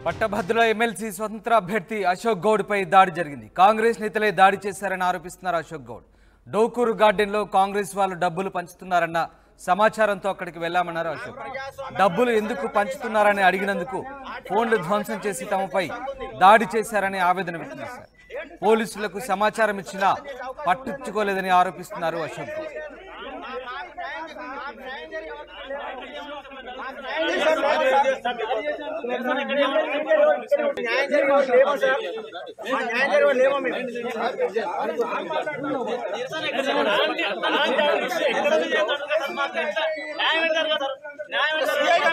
పట్టభద్రుల ఎమ్మెల్సీ స్వతంత్ర అభ్యర్థి అశోక్ గౌడ్ పై దాడి జరిగింది. కాంగ్రెస్ నేతలే దాడి చేశారని ఆరోపిస్తున్నారు అశోక్ గౌడ్. డోకూరు గార్డెన్ లో కాంగ్రెస్ వాళ్ళు డబ్బులు పంచుతున్నారన్న సమాచారంతో అక్కడికి వెళ్లామన్నారు అశోక్. డబ్బులు ఎందుకు పంచుతున్నారని అడిగినందుకు ఫోన్లు ధ్వంసం చేసి తమపై దాడి చేశారని ఆవేదన వ్యక్తం చేశారు. పోలీసులకు సమాచారం ఇచ్చినా పట్టించుకోలేదని ఆరోపిస్తున్నారు అశోక్ గౌడ్.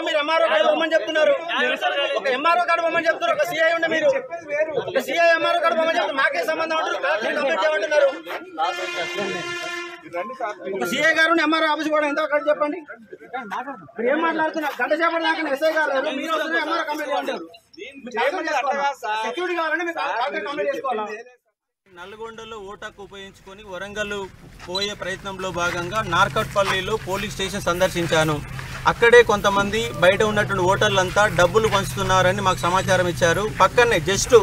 మీరు ఎంఆర్ఓ కార్డు బొమ్మని చెప్తున్నారు, ఒక ఎంఆర్ఓ కార్డు బొమ్మని చెప్తున్నారు, ఒక సిఐ ఉండే మీరు ఒక సిఐ ఎంఆర్ఓ కార్డు బొమ్మని చెప్తున్నారు. మాకే సంబంధం అంటారు, కలెక్టర్ కంప్లీట్ చేయమంటున్నారు. ఒక సిఐ గారు ఎంఆర్ఓ ఆఫీస్ కూడా ఎంత అక్కడ చెప్పండి. మీరు ఏం మాట్లాడుతున్నారు? గంట సేపటి దాకా ఎస్ఐ గారు మీరు వస్తున్నారు, ఎంఆర్ఓ కంప్లీట్ చేయంటారు. సెక్యూరిటీ కావాలంటే మీరు కంప్లీట్ చేసుకోవాలి. నల్గొండలో ఓటాకు ఉపయోగించుకొని వరంగల్ పోయే ప్రయత్నంలో భాగంగా నార్కట్పల్లిలో పోలీస్ స్టేషన్ సందర్శించాను. అక్కడే కొంతమంది బయట ఉన్నటువంటి ఓటర్లంతా డబ్బులు పంచుతున్నారని మాకు సమాచారం ఇచ్చారు. పక్కనే జస్ట్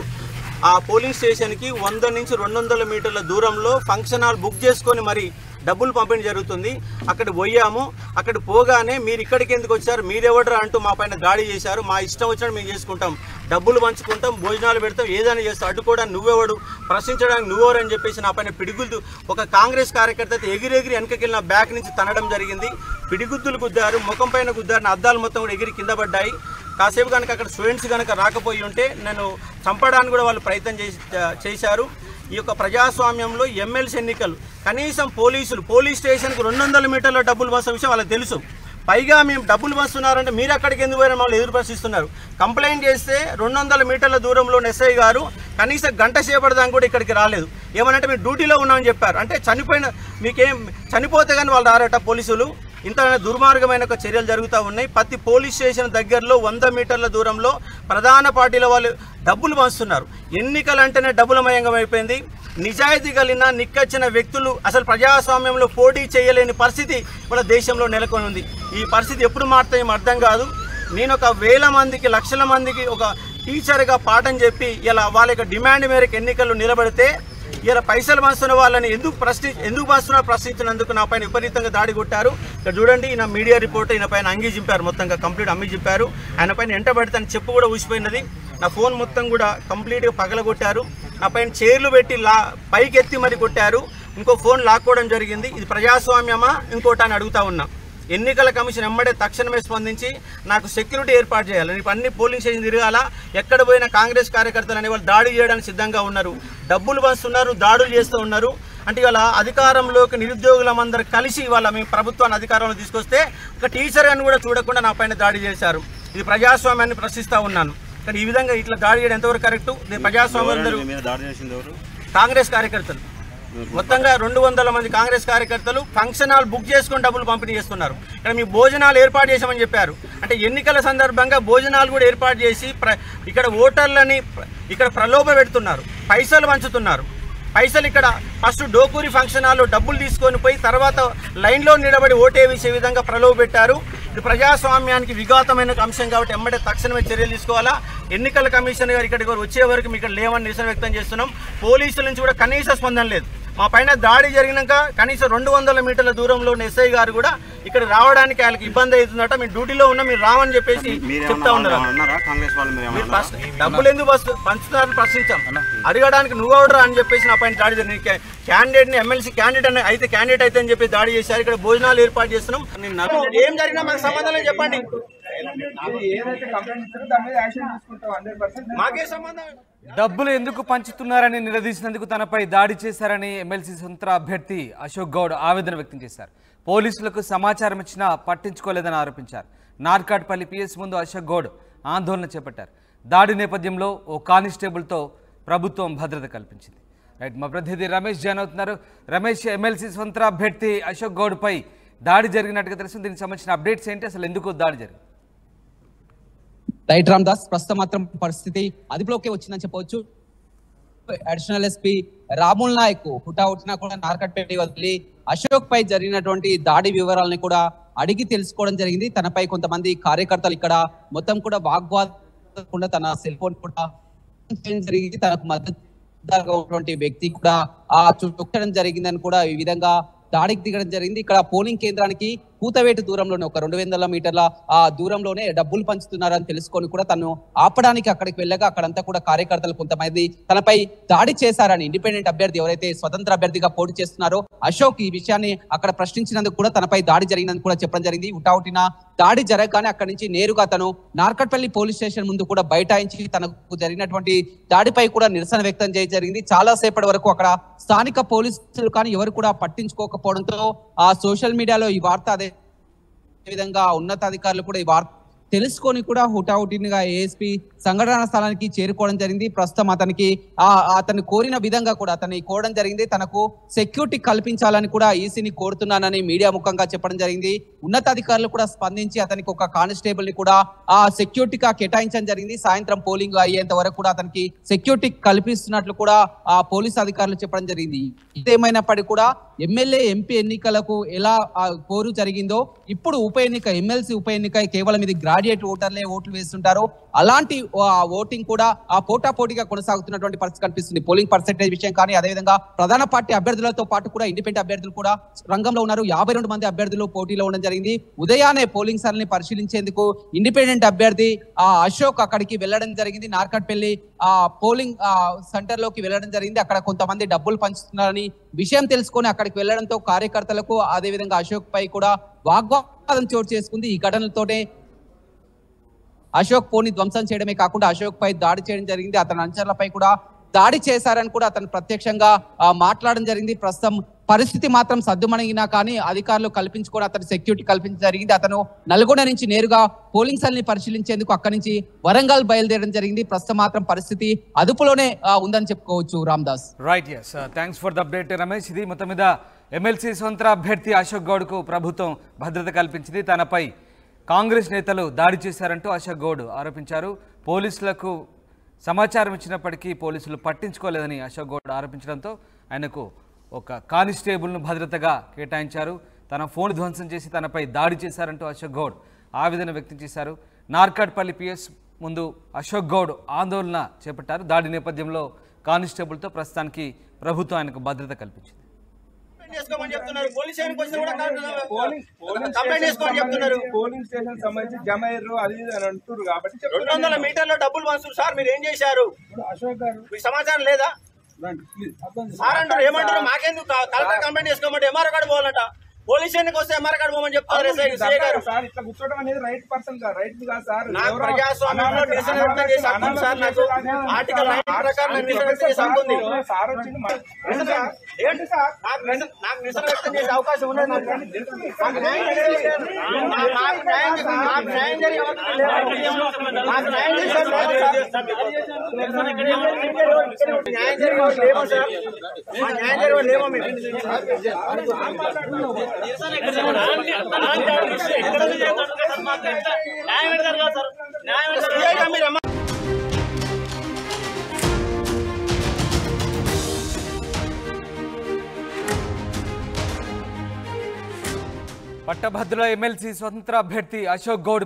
ఆ పోలీస్ స్టేషన్కి 100 నుంచి 200 మీటర్ల దూరంలో ఫంక్షన్ హాల్ బుక్ చేసుకొని మరి డబ్బులు పంపిణీ జరుగుతుంది. అక్కడ పోయాము. అక్కడ పోగానే మీరు ఇక్కడికి ఎందుకు వచ్చారు, మీరెవడరా అంటూ మా పైన దాడి చేశారు. మా ఇష్టం వచ్చినట్టు మేము చేసుకుంటాం, డబ్బులు పంచుకుంటాం, భోజనాలు పెడతాం, ఏదైనా చేస్తాం, అడ్డుకోవడానికి నువ్వెవడు, ప్రశ్నించడానికి నువ్వెవరు అని చెప్పేసి నా పైన పిడిగుద్దు ఒక కాంగ్రెస్ కార్యకర్త ఎగిరెగిరి వెనకకెళ్ళిన బ్యాక్ నుంచి తనడం జరిగింది. పిడిగుద్దులు గుద్దారు, ముఖం పైన గుద్దారు, అద్దాలు మొత్తం కూడా ఎగిరి కింద పడ్డాయి. కాసేపు కనుక అక్కడ స్టూడెంట్స్ కనుక రాకపోయి ఉంటే నన్ను చంపడానికి కూడా వాళ్ళు ప్రయత్నం చేశారు. ఈ యొక్క ప్రజాస్వామ్యంలో ఎమ్మెల్సీ ఎన్నికలు కనీసం పోలీస్ స్టేషన్కి 200 మీటర్ల డబ్బులు పంచిన విషయం వాళ్ళకి తెలుసు. పైగా మేము డబ్బులు పంచుతున్నారంటే మీరు అక్కడికి ఎందుకు పోయినా మమ్మల్ని ఎదురు ప్రశ్నిస్తున్నారు. కంప్లైంట్ చేస్తే 200 మీటర్ల దూరంలో ఎస్ఐ గారు కనీసం గంట సేపడదాకా కూడా ఇక్కడికి రాలేదు. ఏమనంటే మీరు డ్యూటీలో ఉన్నామని చెప్పారు. అంటే చనిపోతే కానీ వాళ్ళు రారట పోలీసులు. ఇంత దుర్మార్గమైన చర్యలు జరుగుతూ ఉన్నాయి. ప్రతి పోలీస్ స్టేషన్ దగ్గరలో 100 మీటర్ల దూరంలో ప్రధాన పార్టీల వాళ్ళు డబ్బులు పంచుతున్నారు. ఎన్నికలంటేనే డబ్బులమయంగా అయిపోయింది. నిజాయితీ కలిగిన నిక్కచ్చిన వ్యక్తులు అసలు ప్రజాస్వామ్యంలో పోటీ చేయలేని పరిస్థితి మన దేశంలో నెలకొని ఉంది. ఈ పరిస్థితి ఎప్పుడు మారుతాయో అర్థం కాదు. నేను ఒక 1000 మందికి, లక్షల మందికి ఒక టీచర్గా పాఠం చెప్పి ఇలా వాళ్ళ యొక్క డిమాండ్ మేరకు ఎన్నికల్లో నిలబడితే ఇలా పైసలు పంచుతున్న వాళ్ళని ఎందుకు ప్రశ్నించినందుకు నా పైన విపరీతంగా దాడి కొట్టారు. ఇక్కడ చూడండి, ఈయన మీడియా రిపోర్ట్ ఈయన పైన అంగీ చింపారు, మొత్తంగా కంప్లీట్ అమ్మి చింపారు. ఆయన పైన ఎంటబడితే అని చెప్పు కూడా ఊసిపోయినది. నా ఫోన్ మొత్తం కూడా కంప్లీట్గా పగలగొట్టారు. నా పైన చైర్లు పెట్టి పైకెత్తి మరి కొట్టారు. ఇంకో ఫోన్ లాక్కోవడం జరిగింది. ఇది ప్రజాస్వామ్యమా ఇంకోటి అని అడుగుతా ఉన్నా. ఎన్నికల కమిషన్ ఎమ్మడే తక్షణమే స్పందించి నాకు సెక్యూరిటీ ఏర్పాటు చేయాలి. నీకు అన్ని పోలింగ్ స్టేషన్ తిరగాల. ఎక్కడ పోయినా కాంగ్రెస్ కార్యకర్తలు అనే వాళ్ళు దాడి చేయడానికి సిద్ధంగా ఉన్నారు. డబ్బులు పంచుతున్నారు, దాడులు చేస్తూ ఉన్నారు. అంటే ఇవాళ అధికారంలోకి నిరుద్యోగులందరూ కలిసి ఇవాళ మేము ప్రభుత్వాన్ని అధికారంలో తీసుకొస్తే ఒక టీచర్ అని కూడా చూడకుండా నా పైన దాడి చేశారు. ఇది ప్రజాస్వామ్యాన్ని ప్రశ్నిస్తూ ఉన్నాను. కానీ ఈ విధంగా ఇట్లా దాడి చేయడం ఎంతవరకు కరెక్టు? ప్రజాస్వామ్యం కాంగ్రెస్ కార్యకర్తలు మొత్తంగా 200 మంది కాంగ్రెస్ కార్యకర్తలు ఫంక్షన్ హాల్ బుక్ చేసుకొని డబ్బులు పంపిణీ చేస్తున్నారు. ఇక్కడ మీ భోజనాలు ఏర్పాటు చేసామని చెప్పారు. అంటే ఎన్నికల సందర్భంగా భోజనాలు కూడా ఏర్పాటు చేసి ఇక్కడ ఓటర్లని ఇక్కడ ప్రలోభ పెడుతున్నారు, పైసలు పంచుతున్నారు. పైసలు ఇక్కడ ఫస్ట్ డోకూరి ఫంక్షన్ హాల్లో డబ్బులు తీసుకొని పోయి తర్వాత లైన్లో నిలబడి ఓటే వేసే విధంగా ప్రలోభ పెట్టారు. ఇది ప్రజాస్వామ్యానికి విఘాతమైన అంశం కాబట్టి ఎమ్మడే తక్షణమే చర్యలు తీసుకోవాలా. ఎన్నికల కమిషన్ గారు ఇక్కడికి వచ్చే వరకు మీకు లేవని నిరసన వ్యక్తం చేస్తున్నాం. పోలీసుల నుంచి కూడా కనీస స్పందన లేదు. మా పైన దాడి జరిగినాక కనీసం 200 మీటర్ల దూరంలో ఉన్న ఎస్ఐ గారు కూడా ఇక్కడ రావడానికి వాళ్ళకి ఇబ్బంది అవుతుందట. మీరు డ్యూటీలో ఉన్నా మీరు రావని చెప్పేసి చెప్తా ఉన్నారు. డబ్బులు ఎందుకు పంచుతున్నారని ప్రశ్నించాం. అడగడానికి నువ్వెవడరా అని చెప్పేసి నా పైన దాడి జరిగింది. క్యాండిడేట్ని ఎమ్మెల్సీ క్యాండిడేట్ అయితే అని చెప్పి దాడి చేశారు. ఇక్కడ భోజనాలు ఏర్పాటు చేస్తున్నాం. ఏం జరిగినా మాకు సమాధానం చెప్పండి. మాకే సంబంధం. డబ్బులు ఎందుకు పంచుతున్నారని నిలదీసినందుకు తనపై దాడి చేశారని ఎమ్మెల్సీ స్వతంత్ర అభ్యర్థి అశోక్ గౌడ్ ఆవేదన వ్యక్తం చేశారు. పోలీసులకు సమాచారం ఇచ్చినా పట్టించుకోలేదని ఆరోపించారు. నార్కాట్పల్లి పిఎస్ ముందు అశోక్ గౌడ్ ఆందోళన చేపట్టారు. దాడి నేపథ్యంలో ఓ కానిస్టేబుల్తో ప్రభుత్వం భద్రత కల్పించింది. రైట్, మా ప్రతినిధి రమేష్ జాయిన్ అవుతున్నారు. రమేష్, ఎమ్మెల్సీ స్వతంత్ర అభ్యర్థి అశోక్ గౌడ్పై దాడి జరిగినట్టుగా తెలుసు. దీనికి సంబంధించిన అప్డేట్స్ ఏంటి, అసలు ఎందుకు దాడి జరిగింది? రైట్ రామ్ దాస్, ప్రస్తుతం మాత్రం పరిస్థితి అదుపులోకి వచ్చిందని చెప్పవచ్చు. అడిషనల్ ఎస్పీ రాముల్ నాయక్ హుటాహుటినా కూడా నార్కట్పల్లి వదిలి అశోక్ పై జరిగినటువంటి దాడి వివరాలని కూడా అడిగి తెలుసుకోవడం జరిగింది. తనపై కొంతమంది కార్యకర్తలు ఇక్కడ మొత్తం కూడా వాగ్వాదం కూడా తన సెల్ ఫోన్ కూడా జరిగింది. తనకు మద్దతుగా ఉన్నటువంటి వ్యక్తి కూడా చుట్టడం జరిగిందని కూడా ఈ విధంగా దాడికి దిగడం జరిగింది. ఇక్కడ పోలింగ్ కేంద్రానికి కూతవేటు దూరంలోనే ఒక 200 మీటర్ల దూరంలోనే డబ్బులు పంచుతున్నారని తెలుసుకొని కూడా తను ఆపడానికి అక్కడికి వెళ్ళగా అక్కడంతా కూడా కార్యకర్తలు కొంతమంది తనపై దాడి చేశారని ఇండిపెండెంట్ అభ్యర్థి ఎవరైతే స్వతంత్ర అభ్యర్థిగా పోటీ చేస్తున్నారో అశోక్ ఈ విషయాన్ని అక్కడ ప్రశ్నించినందుకు కూడా తనపై దాడి జరిగిందని కూడా చెప్పడం జరిగింది. ఉటావుటిన దాడి జరగగానే అక్కడి నుంచి నేరుగా తను నార్కట్పల్లి పోలీస్ స్టేషన్ ముందు కూడా బైఠాయించి తనకు జరిగినటువంటి దాడిపై కూడా నిరసన వ్యక్తం చేయడం జరిగింది. చాలా సేపటి వరకు అక్కడ స్థానిక పోలీసులు కానీ ఎవరు కూడా పట్టించుకోకపోవడంతో ఆ సోషల్ మీడియాలో ఈ వార్త అదే విధంగా ఉన్నతాధికారులు కూడా ఈ వార్త తెలుసుకొని కూడా హుటాహుటినిగా ఏఎస్పీ సంఘటన స్థలానికి చేరుకోవడం జరిగింది. ప్రస్తుతం అతను కోరిన విధంగా కూడా అతన్ని కోరడం జరిగింది. తనకు సెక్యూరిటీ కల్పించాలని కూడా ఈసీని కోరుతున్నానని మీడియా ముఖంగా చెప్పడం జరిగింది. ఉన్నతాధికారులు కూడా స్పందించి అతనికి ఒక కానిస్టేబుల్ ని కూడా సెక్యూరిటీగా కేటాయించడం జరిగింది. సాయంత్రం పోలింగ్ అయ్యేంత వరకు కూడా అతనికి సెక్యూరిటీ కల్పిస్తున్నట్లు కూడా పోలీసు అధికారులు చెప్పడం జరిగింది. ఇదేమైనప్పటికీ కూడా ఎమ్మెల్యే ఎంపీ ఎన్నికలకు ఎలా పోరు జరిగిందో ఇప్పుడు ఉప ఎన్నిక ఎమ్మెల్సీ ఉప ఎన్నిక కేవలం ఇది గ్రాడ్యుయేట్ ఓటర్లే ఓట్లు వేస్తుంటారు. అలాంటి ఓటింగ్ కూడా పోటాపోటీగా కొనసాగుతున్నటువంటి పరిస్థితి కనిపిస్తుంది. పోలింగ్ పర్సెంటేజ్ విషయం కానీ అదేవిధంగా ప్రధాన పార్టీ అభ్యర్థులతో పాటు కూడా ఇండిపెండెంట్ అభ్యర్థులు కూడా రంగంలో ఉన్నారు. 52 మంది అభ్యర్థులు పోటీలో ఉండడం జరిగింది. ఉదయాన్నే పోలింగ్ సరళిని పరిశీలించేందుకు ఇండిపెండెంట్ అభ్యర్థి అశోక్ అక్కడికి వెళ్లడం జరిగింది. నార్కట్పల్లి పోలింగ్ సెంటర్ లోకి వెళ్లడం జరిగింది. అక్కడ కొంతమంది డబ్బులు పంచుతున్నారని విషయం తెలుసుకొని అక్కడికి వెళ్లడంతో కార్యకర్తలకు అదేవిధంగా అశోక్ పై కూడా వాగ్వాదం చోటు చేసుకుంది. ఈ ఘటనలతోనే అశోక్ ఫోన్ ని ధ్వంసం చేయడమే కాకుండా అశోక్ పై దాడి చేయడం జరిగింది. అతని అనుచరులపై కూడా దాడి చేశారని కూడా అతను ప్రత్యక్షంగా మాట్లాడడం జరిగింది. ప్రస్తుతం పరిస్థితి మాత్రం సద్దుమణిగినా కానీ అధికారులు కల్పించుకొని అతను సెక్యూరిటీ కల్పించడం జరిగింది. అతను నల్గొండ నుంచి నేరుగా పోలింగ్ సెల్ని పరిశీలించేందుకు అక్కడి నుంచి వరంగల్ బయలుదేరడం జరిగింది. ప్రస్తుతం మాత్రం పరిస్థితి అదుపులోనే ఉందని చెప్పుకోవచ్చు. Ramdas. Right, yes, thanks for the update Ramesh. ఇది మొత్తం మీద ఎమ్మెల్సీ స్వతంత్ర అభ్యర్థి అశోక్ గౌడ్కు ప్రభుత్వం భద్రత కల్పించింది. తనపై కాంగ్రెస్ నేతలు దాడి చేశారంటూ అశోక్ గౌడ్ ఆరోపించారు. పోలీసులకు సమాచారం ఇచ్చినప్పటికీ పోలీసులు పట్టించుకోలేదని అశోక్ గౌడ్ ఆరోపించడంతో ఆయనకు ఒక కానిస్టేబుల్ను భద్రతగా కేటాయించారు. తన ఫోన్ ధ్వంసం చేసి తనపై దాడి చేశారంటూ అశోక్ గౌడ్ ఆవేదన వ్యక్తం చేశారు. నార్కట్పల్లి పిఎస్ ముందు అశోక్ గౌడ్ ఆందోళన చేపట్టారు. దాడి నేపథ్యంలో కానిస్టేబుల్తో ప్రస్తుతానికి ప్రభుత్వం ఆయనకు భద్రత కల్పించింది. పోలింగ్ స్టేషన్ సంబంధించి జమైర్రు అది అని అంటున్నారు కాబట్టి 200 మీటర్ల డబ్బులు పంచుతారు సార్. మీరు ఏం చేశారు? అశోక్ గారు మీకు సమాచారం లేదా సార్? అంటారు ఏమంటారు? మాకెందుకు కలెక్టర్ కంప్లైంట్ చేసుకోమంటే ఎంఆర్ కాడ పోవాలంట. పోలీస్ స్టేషన్కి వస్తే ఎంఆర్ కాడ పోమని చెప్తారు. సార్ ఇట్లా కూర్చోవడం అనేది రైట్ పర్సన్ కాదు, రైట్ కాదు సార్. నాకు ప్రజాస్వామ్యంలో నిరసన వ్యక్తం చేసే హక్కు ఉంది సార్. నాకు ఆర్టికల్ 9 ప్రకారం నిరసన వ్యక్తం చేసే హక్కు ఉంది. సార్ వచ్చింది ఏంటి సార్? నాకు నిరసన వ్యక్తం చేసే అవకాశం ఉన్నది. నాకు న్యాయం జరిగే లేమో మేము పట్టభద్రుల ఎమ్మెల్సీ స్వతంత్ర అభ్యర్థి అశోక్ గౌడ్